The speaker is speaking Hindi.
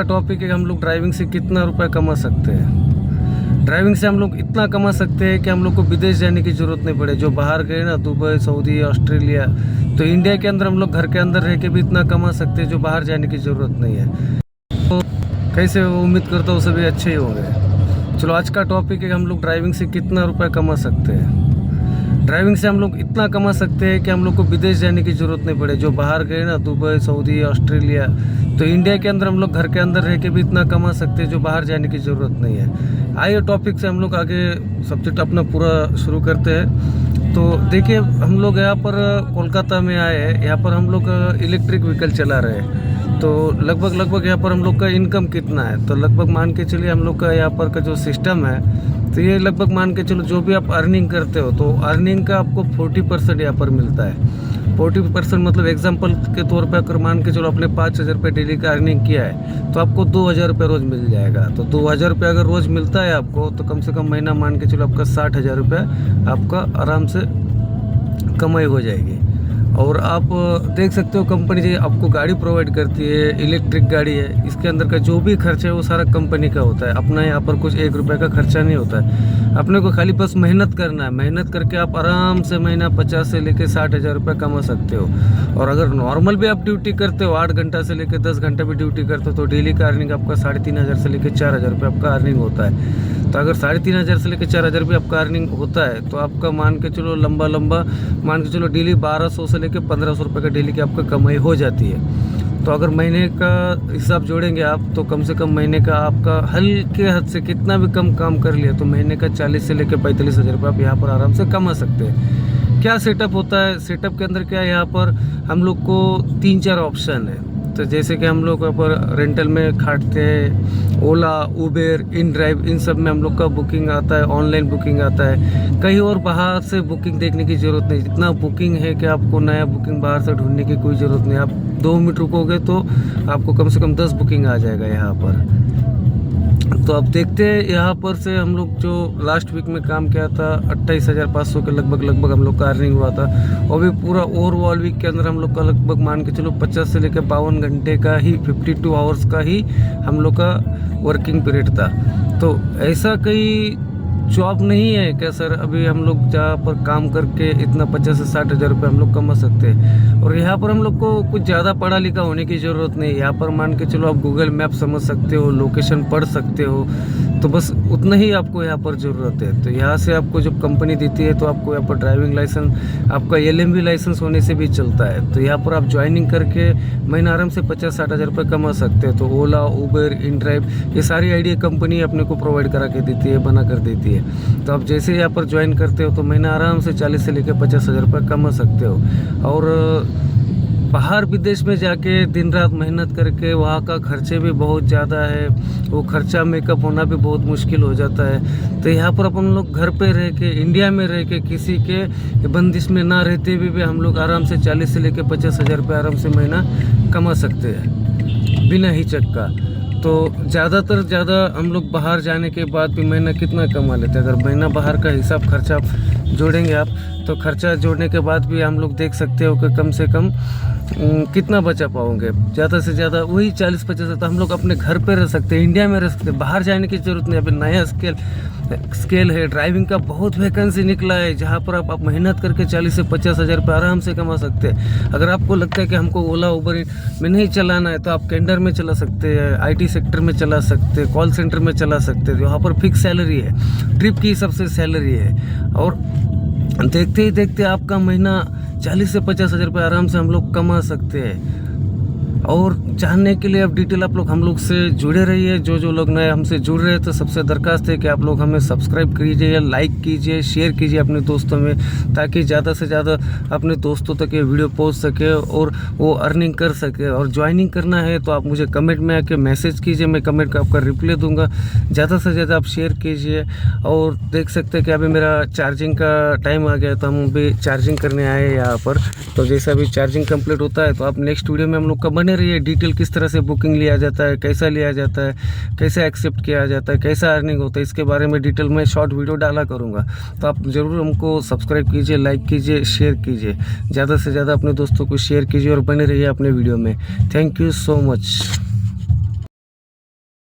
टॉपिक है हम लोग ड्राइविंग से कितना रुपए कमा सकते हैं। ड्राइविंग से हम लोग इतना कमा सकते हैं कि हम लोग को विदेश जाने की ज़रूरत नहीं पड़े। जो बाहर गए ना, दुबई, सऊदी, ऑस्ट्रेलिया, तो इंडिया के अंदर हम लोग घर के अंदर रह के भी इतना कमा सकते हैं जो बाहर जाने की ज़रूरत नहीं है। तो कैसे उम्मीद करता हूँ सभी अच्छे ही होंगे। चलो आज का टॉपिक है हम लोग ड्राइविंग से कितना रुपए कमा सकते हैं। ड्राइविंग से हम लोग इतना कमा सकते हैं कि हम लोग को विदेश जाने की ज़रूरत नहीं पड़े। जो बाहर गए ना, दुबई, सऊदी, ऑस्ट्रेलिया, तो इंडिया के अंदर हम लोग घर के अंदर रह के भी इतना कमा सकते हैं जो बाहर जाने की ज़रूरत नहीं है। आइए टॉपिक से हम लोग आगे सब्जेक्ट अपना पूरा शुरू करते हैं। तो देखिए, हम लोग यहाँ पर कोलकाता में आए हैं। यहाँ पर हम लोग इलेक्ट्रिक व्हीकल चला रहे हैं। तो लगभग यहाँ पर हम लोग का इनकम कितना है, तो लगभग मान के चलिए हम लोग का यहाँ पर का जो सिस्टम है, तो ये लगभग मान के चलो जो भी आप अर्निंग करते हो तो अर्निंग का आपको 40% यहाँ पर मिलता है। 40% मतलब एग्जांपल के तौर पे अगर मान के चलो आपने 5,000 रुपये डेली का अर्निंग किया है तो आपको 2,000 रुपये रोज़ मिल जाएगा। तो 2,000 रुपये अगर रोज़ मिलता है आपको, तो कम से कम महीना मान के चलो आपका 60,000 रुपये आपका आराम से कमाई हो जाएगी। और आप देख सकते हो कंपनी जो आपको गाड़ी प्रोवाइड करती है, इलेक्ट्रिक गाड़ी है, इसके अंदर का जो भी खर्चा है वो सारा कंपनी का होता है। अपना यहाँ पर कुछ 1 रुपये का खर्चा नहीं होता है। अपने को खाली बस मेहनत करना है। मेहनत करके आप आराम से महीना 50 से लेकर 60,000 रुपये कमा सकते हो। और अगर नॉर्मल भी आप ड्यूटी करते हो, 8 घंटा से लेकर 10 घंटा भी ड्यूटी करते हो, तो डेली का अर्निंग आपका 3,500 से लेकर 4,000 रुपये आपका अर्निंग होता है। तो अगर 3,500 से लेकर 4,000 भी आपका अर्निंग होता है, तो आपका मान के चलो लंबा मान के चलो डेली 1,200 से लेकर 1,500 रुपये का डेली की आपका कमाई हो जाती है। तो अगर महीने का हिसाब जोड़ेंगे आप, तो कम से कम महीने का आपका हल्के हद से कितना भी कम काम कर लिया तो महीने का 40 से लेकर 45,000 रुपये आप यहाँ पर आराम से कमा सकते हैं। क्या सेटअप होता है? सेटअप के अंदर क्या है, यहाँ पर हम लोग को 3-4 ऑप्शन है। तो जैसे कि हम लोग यहाँ पर रेंटल में खाटते हैं, ओला, उबेर, इन ड्राइव, इन सब में हम लोग का बुकिंग आता है, ऑनलाइन बुकिंग आता है। कहीं और बाहर से बुकिंग देखने की ज़रूरत नहीं। इतना बुकिंग है कि आपको नया बुकिंग बाहर से ढूंढने की कोई ज़रूरत नहीं। आप 2 मिनट रुकोगे तो आपको कम से कम 10 बुकिंग आ जाएगा यहाँ पर। तो अब देखते हैं यहाँ पर से हम लोग जो लास्ट वीक में काम किया था 28,500 के लगभग हम लोग का अर्निंग हुआ था। और भी पूरा ओवरऑल वीक के अंदर हम लोग का लगभग मान के चलो 50 से लेकर 52 घंटे का ही 52 आवर्स का ही हम लोग का वर्किंग पीरियड था। तो ऐसा कई जॉब नहीं है क्या सर अभी हम लोग जहाँ पर काम करके इतना 50 से 60,000 रुपये हम लोग कमा सकते हैं। और यहाँ पर हम लोग को कुछ ज़्यादा पढ़ा लिखा होने की ज़रूरत नहीं है। यहाँ पर मान के चलो आप गूगल मैप समझ सकते हो, लोकेशन पढ़ सकते हो, तो बस उतना ही आपको यहाँ पर ज़रूरत है। तो यहाँ से आपको जब कंपनी देती है तो आपको यहाँ पर ड्राइविंग लाइसेंस, आपका LMV लाइसेंस होने से भी चलता है। तो यहाँ पर आप ज्वाइनिंग करके महीना आराम से 50-60,000 रुपये कमा सकते हैं। तो ओला, उबेर, इन ड्राइव, ये सारी आइडिया कंपनी अपने को प्रोवाइड करा के देती है, बना कर देती है। तो आप जैसे यहाँ पर ज्वाइन करते हो तो महीना आराम से 40 से लेकर 50,000 रुपये कमा सकते हो। और बाहर विदेश में जाके दिन रात मेहनत करके वहाँ का खर्चे भी बहुत ज़्यादा है, वो खर्चा मेकअप होना भी बहुत मुश्किल हो जाता है। तो यहाँ पर अपन लोग घर पे रह के, इंडिया में रह के, किसी के बंदिश में ना रहते भी हम लोग आराम से 40 से लेकर 50,000 रुपये आराम से महीना कमा सकते हैं बिना हिचक का। तो ज़्यादातर ज़्यादा हम लोग बाहर जाने के बाद भी महीना कितना कमा लेते हैं। अगर महीना बाहर का हिसाब खर्चा जोड़ेंगे आप, तो खर्चा जोड़ने के बाद भी हम लोग देख सकते हो कि कम से कम कितना बचा पाओगे। ज़्यादा से ज़्यादा वही 40-50। तो हम लोग अपने घर पे रह सकते हैं, इंडिया में रह सकते हैं, बाहर जाने की ज़रूरत नहीं। अभी नया स्केल है, ड्राइविंग का बहुत वैकेंसी निकला है जहाँ पर आप मेहनत करके 40 से 50,000 रुपये आराम से कमा सकते हैं। अगर आपको लगता है कि हमको ओला, उबर में नहीं चलाना है, तो आप कैंडर में चला सकते हैं, IT सेक्टर में चला सकते हैं, कॉल सेंटर में चला सकते हैं। वहाँ पर फिक्स सैलरी है, ट्रिप की सबसे सैलरी है। और देखते ही देखते आपका महीना 40 से 50,000 रुपये आराम से हम लोग कमा सकते हैं। और जानने के लिए अब डिटेल आप लोग हम लोग से जुड़े रहिए। जो लोग नए हमसे जुड़ रहे हैं तो सबसे दरखास्त है कि आप लोग हमें सब्सक्राइब कीजिए, लाइक कीजिए, शेयर कीजिए अपने दोस्तों में, ताकि ज़्यादा से ज़्यादा अपने दोस्तों तक ये वीडियो पहुंच सके और वो अर्निंग कर सके। और ज्वाइनिंग करना है तो आप मुझे कमेंट में आके मैसेज कीजिए, मैं कमेंट का आपका रिप्लाई दूंगा। ज़्यादा से ज़्यादा आप शेयर कीजिए। और देख सकते हैं कि अभी मेरा चार्जिंग का टाइम आ गया, तो हम अभी चार्जिंग करने आए हैं यहाँ पर। तो जैसा अभी चार्जिंग कंप्लीट होता है तो आप नेक्स्ट वीडियो में हम लोग का बने रहिए। डिटेल किस तरह से बुकिंग लिया जाता है, कैसा लिया जाता है, कैसे एक्सेप्ट किया जाता है, कैसा अर्निंग होता है, इसके बारे में डिटेल में शॉर्ट वीडियो डाला करूँगा। तो आप ज़रूर हमको सब्सक्राइब कीजिए, लाइक कीजिए, शेयर कीजिए। ज़्यादा से ज़्यादा अपने दोस्तों को शेयर कीजिए और बने रहिए अपने वीडियो में। Thank you so much.